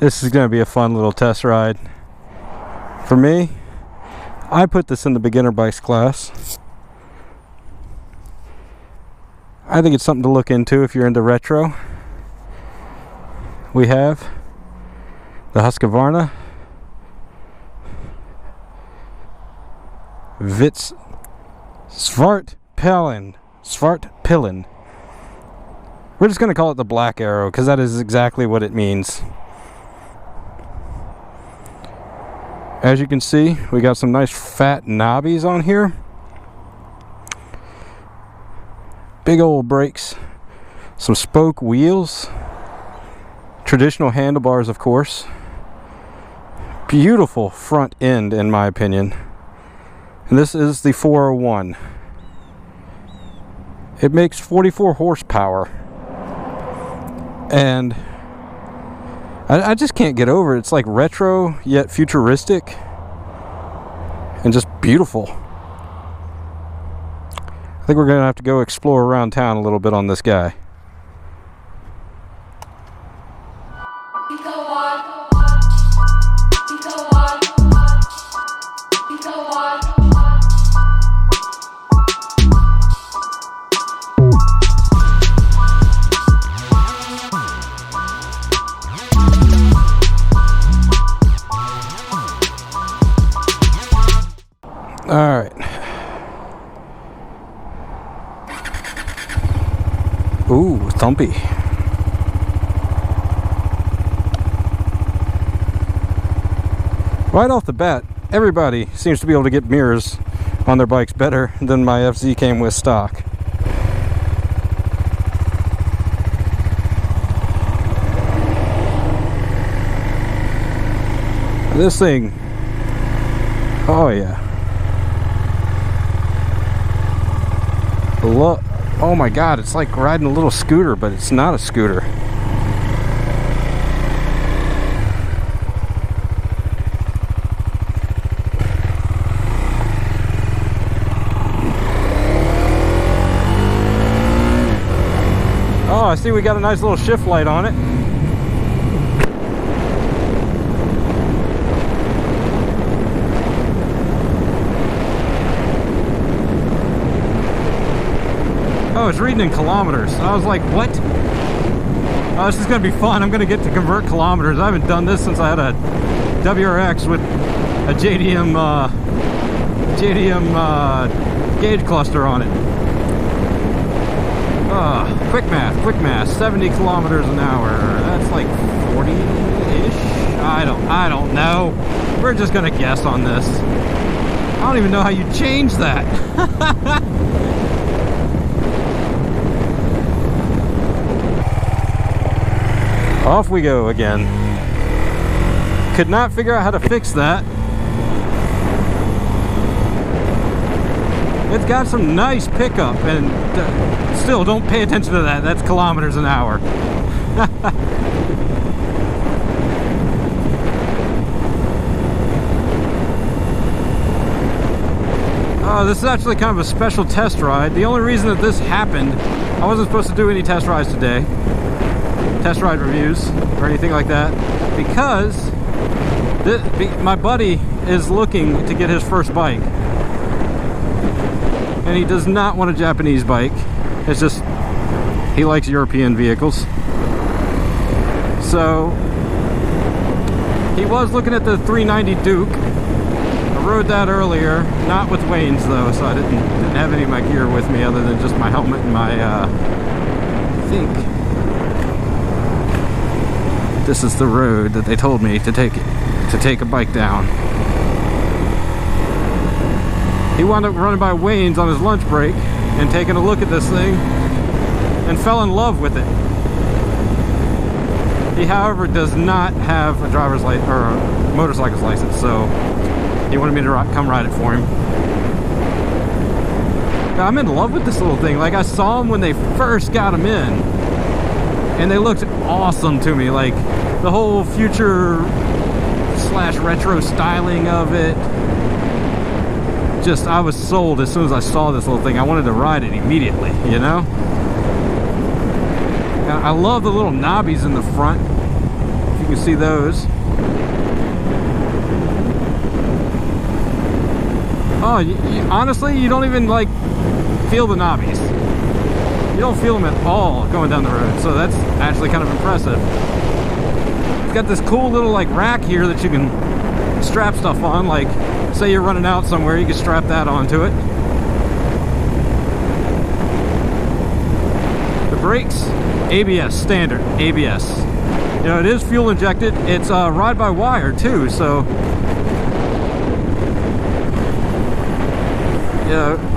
This is going to be a fun little test ride. For me, I put this in the beginner bikes class. I think it's something to look into if you're into retro. We have the Husqvarna Svartpilen. We're just going to call it the Black Arrow because that is exactly what it means. As you can see, we got some nice fat knobbies on here. Big old brakes. Some spoke wheels. Traditional handlebars, of course. Beautiful front end, in my opinion. And this is the 401. It makes 44 horsepower. And I just can't get over it. It's like retro yet futuristic and just beautiful. I think we're going to have to go explore around town a little bit on this guy. Alright. Ooh, thumpy. Right off the bat, everybody seems to be able to get mirrors on their bikes better than my FZ came with stock. This thing, oh yeah. Oh my god, it's like riding a little scooter, but it's not a scooter. Oh, I see we got a nice little shift light on it. Oh, it's reading in kilometers. I was like, what? Oh, this is going to be fun. I'm going to get to convert kilometers. I haven't done this since I had a WRX with a JDM gauge cluster on it. Quick math. 70 kilometers an hour. That's like 40-ish? I don't know. We're just going to guess on this. I don't even know how you change that. Off we go again. Could not figure out how to fix that. It's got some nice pickup, and still don't pay attention to that. That's kilometers an hour. This is actually kind of a special test ride. The only reason that this happened, I wasn't supposed to do any test rides today. Test ride reviews or anything like that, because my buddy is looking to get his first bike, and he does not want a Japanese bike. It's just he likes European vehicles. So he was looking at the 390 Duke. I rode that earlier, not with Wayne's though, so I didn't have any of my gear with me other than just my helmet and my I think this is the road that they told me to take a bike down. He wound up running by Wayne's on his lunch break and taking a look at this thing and fell in love with it. He, however, does not have a driver's license or a motorcycle's license, so he wanted me to come ride it for him. I'm in love with this little thing. Like, I saw them when they first got them in, and they looked awesome to me. Like, the whole future / retro styling of it. Just, I was sold as soon as I saw this little thing. I wanted to ride it immediately, you know? I love the little knobbies in the front you can see those. Oh, honestly, you don't even like feel the knobbies. You don't feel them at all going down the road, so that's actually kind of impressive. It's got this cool little like rack here that you can strap stuff on. Like, say you're running out somewhere, you can strap that onto it. The brakes, ABS, standard ABS. You know, it is fuel injected. It's ride-by-wire too, so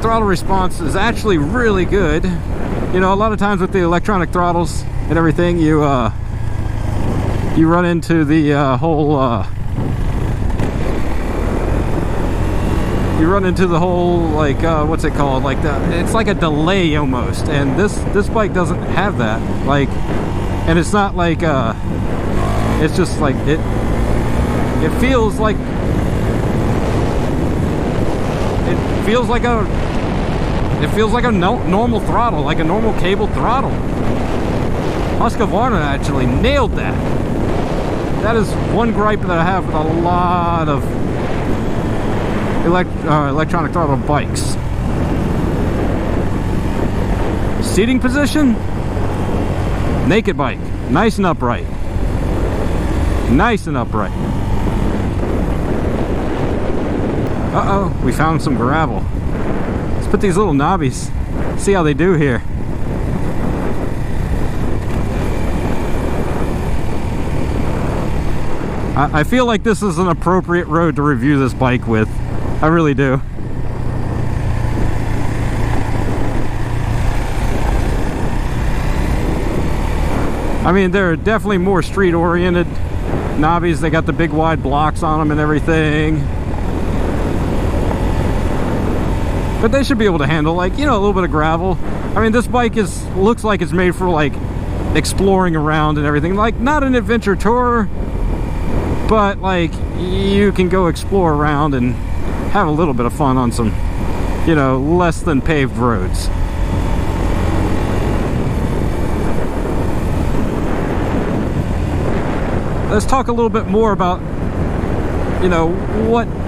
throttle response is actually really good. You know, a lot of times with the electronic throttles and everything, you run into the whole like what's it called, like it's like a delay almost, and this bike doesn't have that. Like, and it's not like it's just like it feels like a normal throttle, like a normal cable throttle. Husqvarna actually nailed that. That is one gripe that I have with a lot of electronic throttle bikes. Seating position, naked bike, nice and upright. Nice and upright. Uh-oh, we found some gravel. Let's put these little knobbies, see how they do here. I feel like this is an appropriate road to review this bike with. I really do. I mean, they're definitely more street-oriented knobbies. They got the big wide blocks on them and everything. But they should be able to handle, like, you know, a little bit of gravel. I mean, this bike looks like it's made for, like, exploring around and everything. Like, not an adventure tour, but, like, you can go explore around and have a little bit of fun on some, you know, less than paved roads. Let's talk a little bit more about, you know,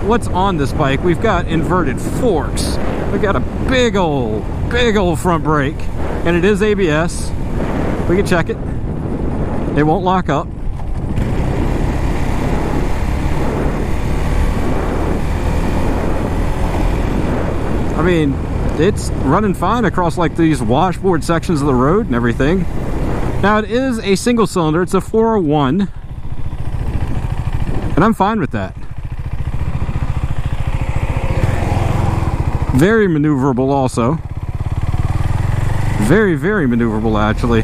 what's on this bike. We've got inverted forks. We've got a big old front brake, and it is ABS. We can check it. It won't lock up. I mean, it's running fine across like these washboard sections of the road and everything. Now, it is a single cylinder. It's a 401. And I'm fine with that. Very maneuverable also. Very, very maneuverable actually.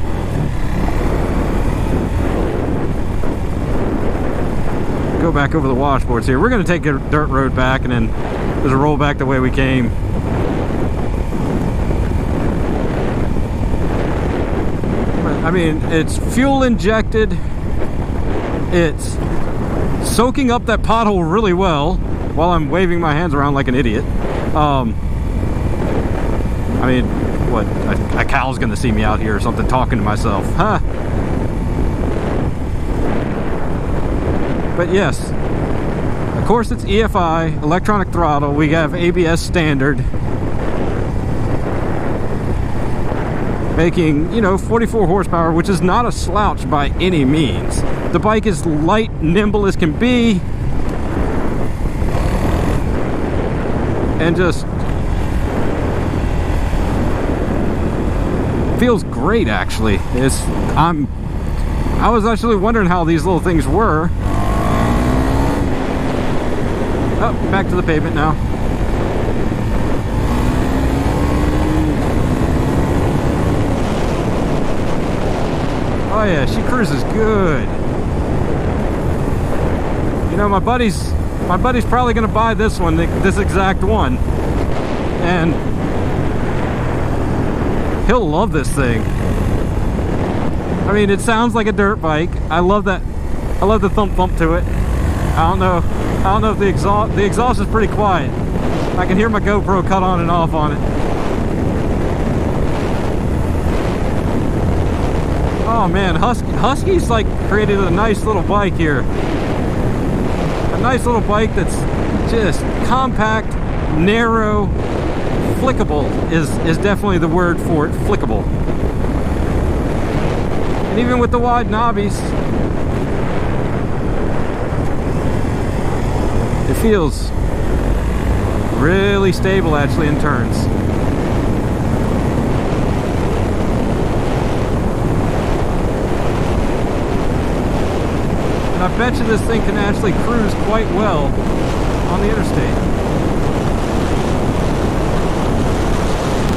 Go back over the washboards here. We're going to take a dirt road back and then just roll back the way we came. I mean, it's fuel injected. It's soaking up that pothole really well while I'm waving my hands around like an idiot. I mean, what, a cow's gonna see me out here or something talking to myself, huh? But yes, of course it's EFI, electronic throttle. We have ABS standard, making, you know, 44 horsepower, which is not a slouch by any means. The bike is light, nimble as can be, and just feels great actually. I was actually wondering how these little things were. Oh, back to the pavement now. Oh yeah, she cruises good. You know, my buddy's probably gonna buy this one, this exact one, and he'll love this thing. I mean, it sounds like a dirt bike. I love that. I love the thump to it. I don't know if the exhaust is pretty quiet. I can hear my GoPro cut on and off on it. Oh man, Husky's like created a nice little bike here. A nice little bike that's just compact, narrow, flickable is definitely the word for it, flickable. And even with the wide knobbies, it feels really stable actually in turns. And I bet you this thing can actually cruise quite well on the interstate.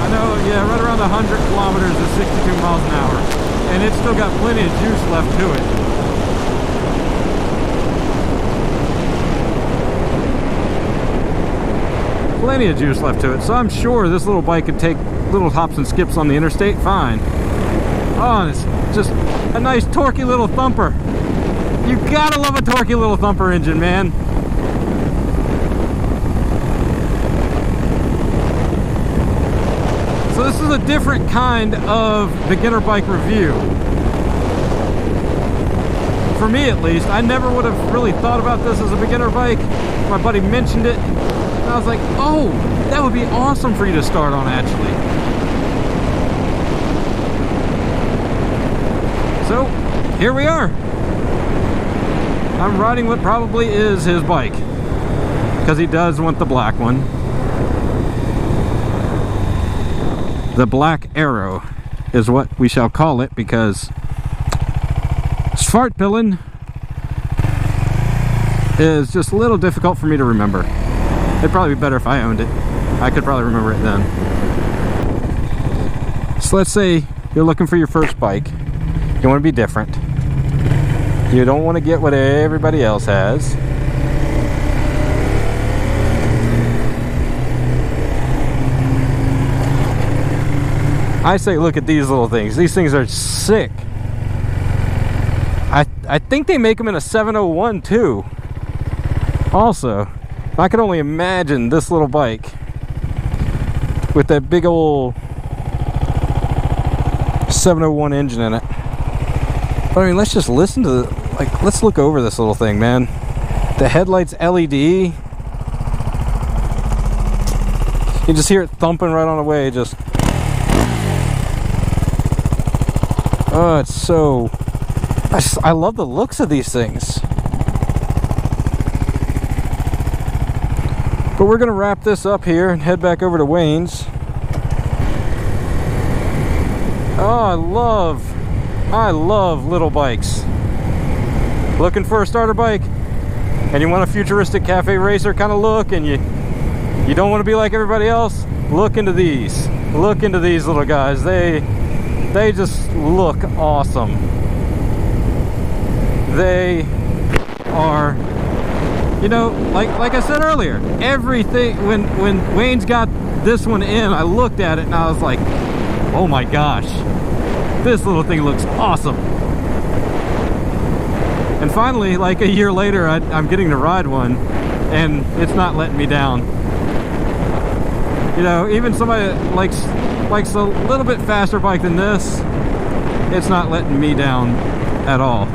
I know, yeah, right around 100 kilometers is 62 miles an hour. And it's still got plenty of juice left to it. Plenty of juice left to it. So I'm sure this little bike could take little hops and skips on the interstate fine. Oh, and it's just a nice torquey little thumper. You gotta love a torquey little thumper engine, man. So this is a different kind of beginner bike review. For me at least, I never would have really thought about this as a beginner bike. My buddy mentioned it, and I was like, oh, that would be awesome for you to start on actually. So, here we are. I'm riding what probably is his bike, because he does want the black one. The Black Arrow is what we shall call it, because Svartpilen is just a little difficult for me to remember. It'd probably be better if I owned it. I could probably remember it then. So let's say you're looking for your first bike. You want to be different. You don't want to get what everybody else has. I say look at these little things. These things are sick. I think they make them in a 701 too. Also, I can only imagine this little bike with that big old 701 engine in it. But I mean, let's just listen to the, let's look over this little thing, man. The headlights LED. You just hear it thumping right on the way, just. Oh, it's so... I love the looks of these things. But we're going to wrap this up here and head back over to Wayne's. Oh, I love little bikes. Looking for a starter bike and you want a futuristic cafe racer kind of look, and you don't want to be like everybody else, look into these. Look into these little guys. They just look awesome. They are, you know, like I said earlier, everything, when Wayne's got this one in, I looked at it and I was like, oh my gosh, this little thing looks awesome. And finally, like a year later, I'm getting to ride one, and it's not letting me down. You know, even somebody that likes a little bit faster bike than this, it's not letting me down at all.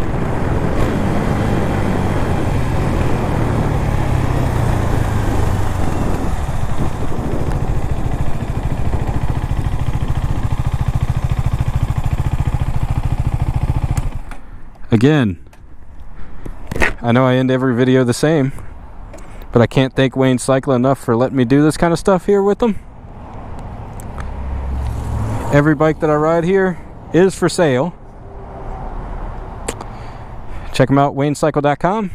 Again, I know I end every video the same, but I can't thank Wayne Cycle enough for letting me do this kind of stuff here with them. Every bike that I ride here is for sale. Check them out, waynecycle.com,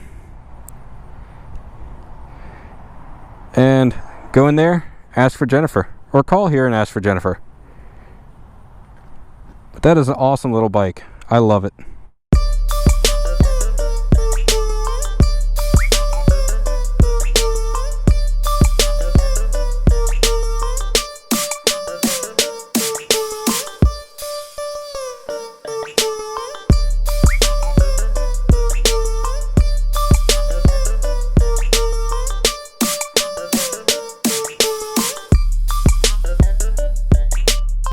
and go in there, ask for Jennifer, or call here and ask for Jennifer. But that is an awesome little bike. I love it.